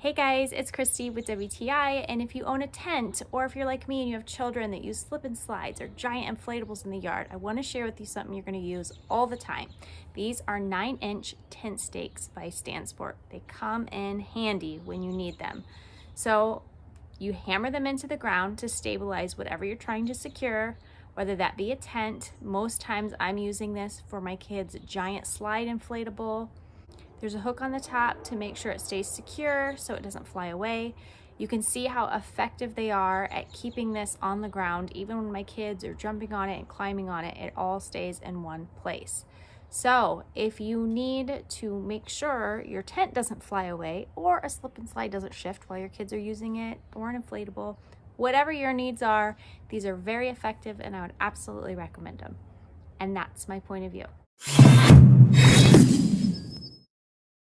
Hey guys, it's Christy with WTI, and if you own a tent or if you're like me and you have children that use slip and slides or giant inflatables in the yard, I want to share with you something you're going to use all the time. These are 9-inch tent stakes by Stansport. They come in handy when you need them. So you hammer them into the ground to stabilize whatever you're trying to secure, whether that be a tent. Most times I'm using this for my kids' giant slide inflatable. There's a hook on the top to make sure it stays secure so it doesn't fly away. You can see how effective they are at keeping this on the ground. Even when my kids are jumping on it and climbing on it, it all stays in one place. So if you need to make sure your tent doesn't fly away or a slip and slide doesn't shift while your kids are using it, or an inflatable, whatever your needs are, these are very effective and I would absolutely recommend them. And that's my point of view.